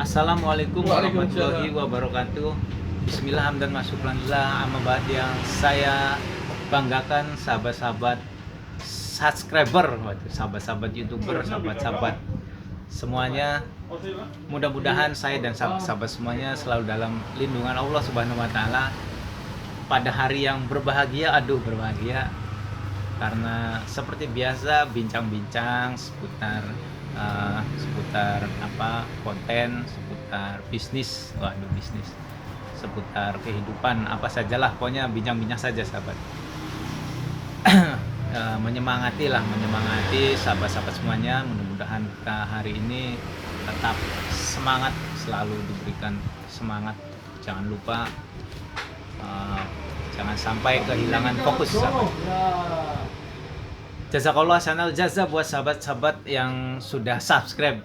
Assalamualaikum warahmatullahi wabarakatuh. Bismillah hamdan wa syukranillah, amma ba'd. Yang saya banggakan sahabat-sahabat subscriber, sahabat-sahabat YouTuber, sahabat-sahabat semuanya, mudah-mudahan saya dan sahabat-sahabat semuanya selalu dalam lindungan Allah Subhanahu wa taala pada hari yang berbahagia. Berbahagia karena seperti biasa bincang-bincang seputar konten, seputar bisnis, seputar kehidupan, apa sajalah, pokoknya bincang-bincang saja sahabat. menyemangati sahabat-sahabat semuanya. Mudah-mudahan kita hari ini tetap semangat, selalu diberikan semangat. Jangan lupa jangan sampai kehilangan fokus sahabat. Jazakallah channel jaza buat sahabat-sahabat yang sudah subscribe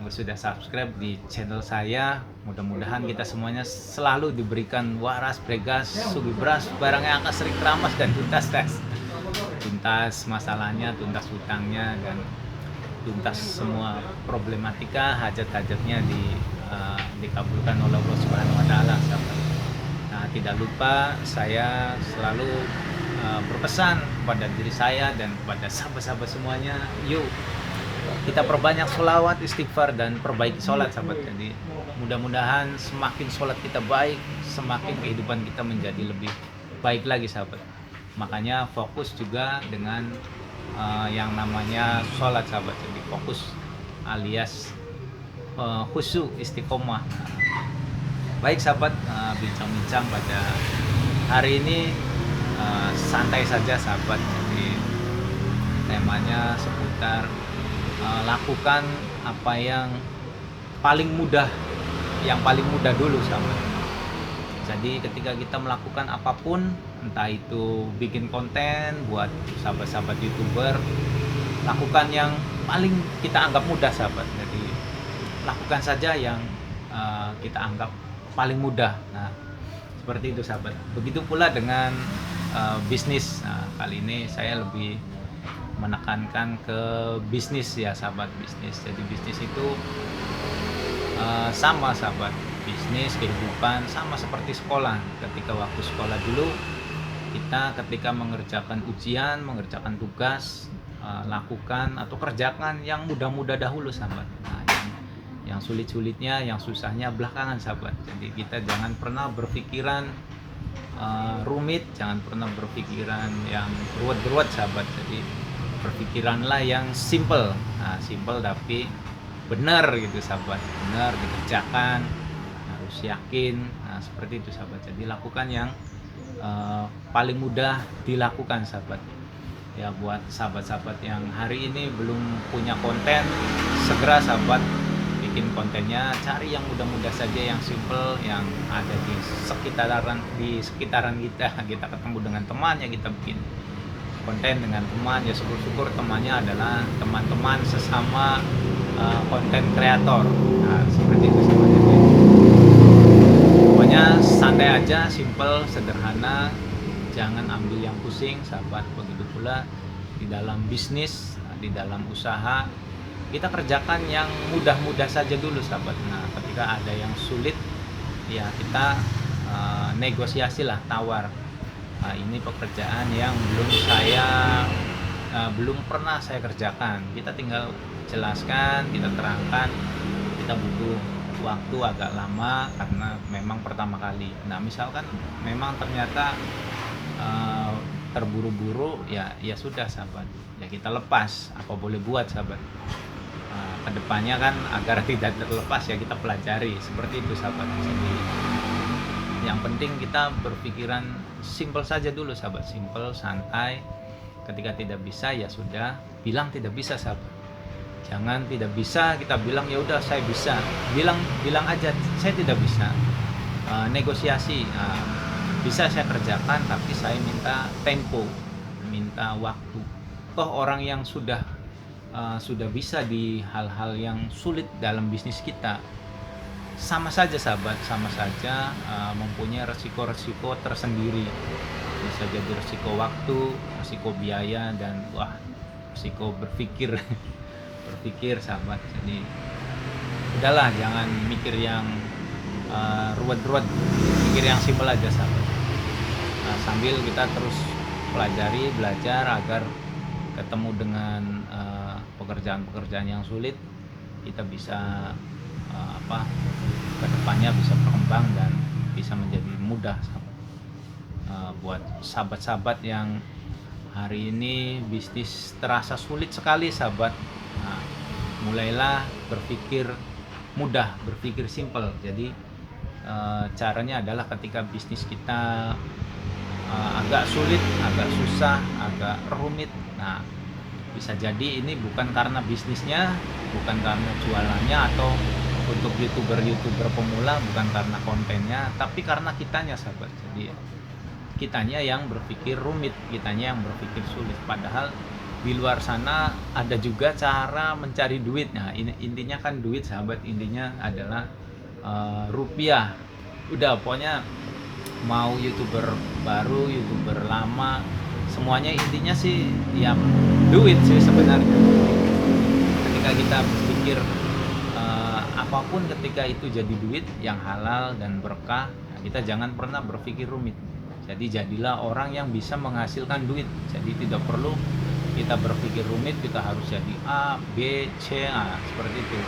di channel saya. Mudah-mudahan kita semuanya selalu diberikan waras, bregas, sugi beras, barang yang akan sering keramas dan tuntas masalahnya, tuntas hutangnya, dan tuntas semua problematika hajat-hajatnya dikabulkan oleh Allah Subhanahu wa taala sahabat. Nah, tidak lupa saya selalu berpesan kepada diri saya dan kepada sahabat-sahabat semuanya, yuk kita perbanyak sholawat, istighfar, dan perbaiki sholat sahabat. Jadi mudah-mudahan semakin sholat kita baik, semakin kehidupan kita menjadi lebih baik lagi sahabat. Makanya fokus juga dengan yang namanya sholat sahabat. Jadi fokus alias khusyuk, istiqomah. Baik sahabat, bincang-bincang pada hari ini santai saja sahabat. Jadi temanya seputar lakukan apa yang paling mudah dulu sahabat. Jadi ketika kita melakukan apapun, entah itu bikin konten buat sahabat-sahabat YouTuber, lakukan yang paling kita anggap mudah sahabat. Jadi lakukan saja yang kita anggap paling mudah. Nah, seperti itu sahabat. Begitu pula dengan bisnis. Nah, kali ini saya lebih menekankan ke bisnis ya sahabat, bisnis. Jadi bisnis itu sama sahabat, bisnis, kehidupan sama seperti sekolah. Ketika waktu sekolah dulu, kita ketika mengerjakan ujian, mengerjakan tugas, lakukan atau kerjakan yang mudah-mudah dahulu sahabat. Nah, yang sulit-sulitnya, yang susahnya belakangan sahabat. Jadi kita jangan pernah berpikiran rumit, jangan pernah berpikiran yang ruwet-ruwet sahabat. Jadi berpikiranlah yang simple. Nah, simple tapi benar gitu sahabat, benar dikerjakan, harus yakin. Nah, seperti itu sahabat. Jadi lakukan yang paling mudah dilakukan sahabat. Ya, buat sahabat-sahabat yang hari ini belum punya konten, segera sahabat bikin kontennya. Cari yang mudah-mudah saja, yang simple, yang ada di sekitaran kita. Kita ketemu dengan teman, ya kita bikin konten dengan teman, ya syukur-syukur temannya adalah teman-teman sesama konten kreator. Nah, seperti itu semuanya. Pokoknya santai aja, simple, sederhana, jangan ambil yang pusing sahabat. Begitu pula di dalam bisnis, di dalam usaha, kita kerjakan yang mudah-mudah saja dulu sahabat. Nah, ketika ada yang sulit, ya kita negosiasilah, tawar. Nah, ini pekerjaan yang belum pernah saya kerjakan. Kita tinggal jelaskan, kita terangkan. Kita butuh waktu agak lama karena memang pertama kali. Nah, misalkan memang ternyata terburu-buru, ya sudah sahabat. Ya kita lepas, apa boleh buat sahabat. Kedepannya kan agar tidak terlepas, ya kita pelajari. Seperti itu sahabat. Jadi yang penting kita berpikiran simple saja dulu sahabat, simple, santai. Ketika tidak bisa, ya sudah, bilang tidak bisa sahabat. Jangan tidak bisa kita bilang ya udah saya bisa. Bilang aja saya tidak bisa. Negosiasi. Bisa saya kerjakan tapi saya minta tempo, minta waktu. Toh orang yang sudah bisa di hal-hal yang sulit dalam bisnis kita, sama saja sahabat, sama saja mempunyai resiko-resiko tersendiri. Bisa jadi resiko waktu, resiko biaya, dan resiko berpikir sahabat. Jadi udahlah, jangan mikir yang ruwet-ruwet, pikir yang simpel aja sahabat. Sambil kita terus pelajari, belajar agar ketemu dengan pekerjaan-pekerjaan yang sulit, kita bisa kedepannya bisa berkembang dan bisa menjadi mudah sahabat. Buat sahabat-sahabat yang hari ini bisnis terasa sulit sekali sahabat, mulailah berpikir mudah, berpikir simple. Jadi caranya adalah ketika bisnis kita agak sulit, agak susah, agak rumit, nah bisa jadi ini bukan karena bisnisnya, bukan karena jualannya, atau untuk youtuber pemula bukan karena kontennya, tapi karena kitanya sahabat. Jadi kitanya yang berpikir rumit, kitanya yang berpikir sulit. Padahal di luar sana ada juga cara mencari duit. Nah intinya kan duit sahabat, intinya adalah rupiah. Udah pokoknya mau youtuber baru, youtuber lama, semuanya intinya sih ya duit sih sebenarnya. Ketika kita berpikir apapun ketika itu jadi duit yang halal dan berkah, kita jangan pernah berpikir rumit. Jadi jadilah orang yang bisa menghasilkan duit. Jadi tidak perlu kita berpikir rumit, kita harus jadi A, B, C, seperti itu.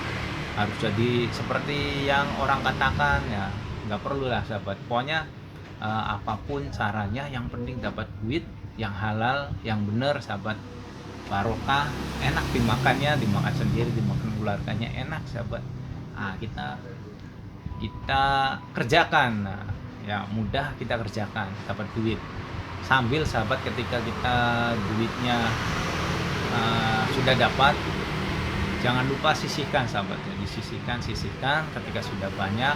Harus jadi seperti yang orang katakan, ya nggak perlu lah sahabat. Pokoknya apapun caranya, yang penting dapat duit yang halal, yang benar sahabat. Barokah, enak dimakannya, dimakan sendiri, dimakan keluarganya enak sahabat. Kita kerjakan, ya mudah kita kerjakan, dapat duit. Sambil sahabat ketika kita duitnya sudah dapat, jangan lupa sisihkan sahabat. Jadi sisihkan, ketika sudah banyak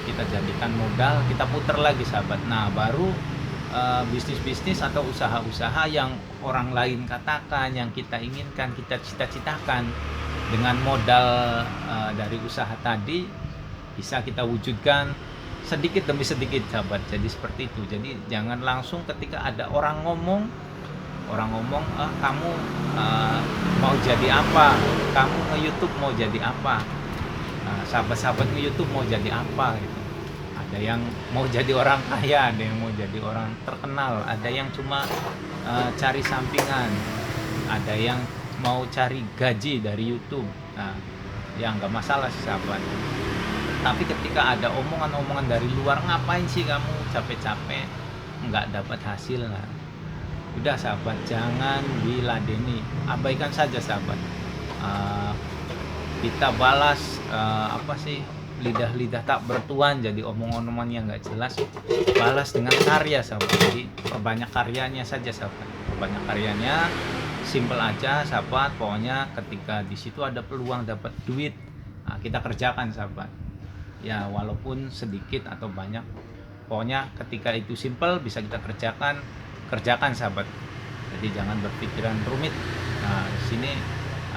kita jadikan modal, kita putar lagi sahabat. Nah baru bisnis-bisnis atau usaha-usaha yang orang lain katakan, yang kita inginkan, kita cita-citakan, dengan modal dari usaha tadi bisa kita wujudkan sedikit demi sedikit sahabat. Jadi seperti itu. Jadi jangan langsung ketika ada orang ngomong kamu mau jadi apa, kamu nge-YouTube mau jadi apa, sahabat-sahabat nge-YouTube mau jadi apa gitu. Ada yang mau jadi orang kaya, ada yang mau jadi orang terkenal, ada yang cuma cari sampingan, ada yang mau cari gaji dari YouTube. Nah ya nggak masalah sih sahabat. Tapi ketika ada omongan-omongan dari luar, ngapain sih kamu capek-capek nggak dapat hasil, nah udah sahabat, jangan diladeni, abaikan saja sahabat. Kita balas lidah-lidah tak bertuan, jadi omong-omongan yang nggak jelas, balas dengan karya sahabat. Jadi perbanyak karyanya saja sahabat, perbanyak karyanya, simple aja sahabat. Pokoknya ketika di situ ada peluang dapat duit, kita kerjakan sahabat. Ya walaupun sedikit atau banyak, pokoknya ketika itu simple bisa kita kerjakan sahabat. Jadi jangan berpikiran rumit. Nah di sini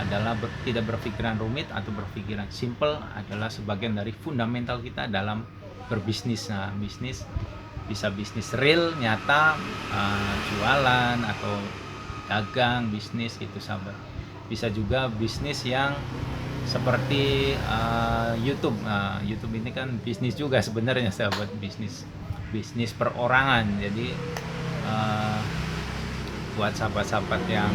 adalah tidak berpikiran rumit atau berpikiran simple adalah sebagian dari fundamental kita dalam berbisnis. Nah bisnis bisa bisnis real nyata, jualan atau dagang bisnis gitu sahabat. Bisa juga bisnis yang seperti YouTube. YouTube ini kan bisnis juga sebenarnya sahabat, bisnis perorangan. Jadi buat sahabat-sahabat yang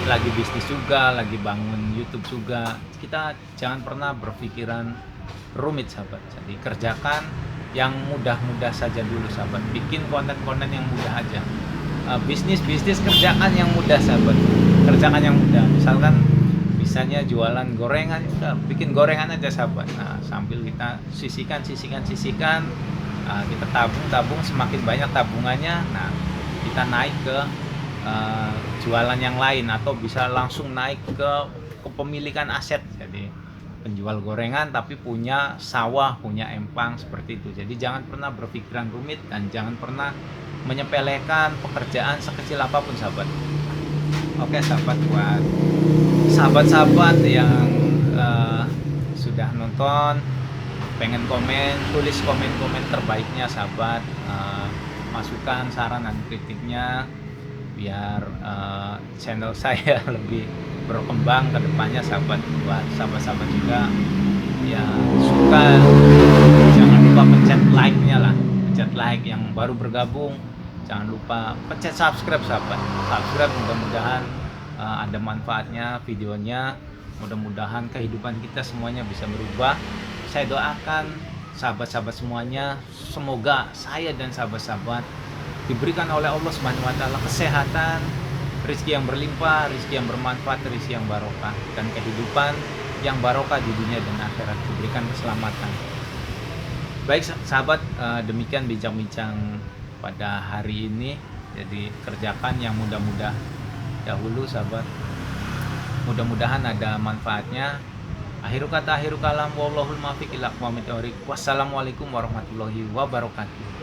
lagi bisnis juga, lagi bangun YouTube juga, kita jangan pernah berpikiran rumit sahabat. Jadi kerjakan yang mudah-mudah saja dulu sahabat. Bikin konten-konten yang mudah aja. Bisnis kerjakan yang mudah sahabat. Kerjakan yang mudah. Misalkan misalnya jualan gorengan, udah bikin gorengan aja sahabat. Nah sambil kita sisihkan, kita tabung, semakin banyak tabungannya, nah kita naik ke jualan yang lain, atau bisa langsung naik ke kepemilikan aset. Jadi penjual gorengan tapi punya sawah, punya empang, seperti itu. Jadi jangan pernah berpikiran rumit dan jangan pernah menyepelekan pekerjaan sekecil apapun sahabat. Oke sahabat, buat sahabat-sahabat yang sudah nonton, pengen komen, tulis komen-komen terbaiknya sahabat, masukan, saran dan kritiknya biar channel saya lebih berkembang ke depannya sahabat. Buat sahabat-sahabat juga yang suka, jangan like, yang baru bergabung jangan lupa pencet subscribe sahabat. Subscribe, mudah-mudahan ada manfaatnya videonya, mudah-mudahan kehidupan kita semuanya bisa berubah. Saya doakan sahabat-sahabat semuanya, semoga saya dan sahabat-sahabat diberikan oleh Allah Subhanahu wa taala kesehatan, rezeki yang berlimpah, rezeki yang bermanfaat, rezeki yang barokah, dan kehidupan yang barokah di dunia dan akhirat, diberikan keselamatan. Baik sahabat, demikian bincang-bincang pada hari ini. Jadi kerjakan yang mudah-mudah dahulu sahabat, mudah-mudahan ada manfaatnya. Akhiru kata akhiru kalam, wallahul muwaffiq ila aqwamit thoriq. Wassalamualaikum warahmatullahi wabarakatuh.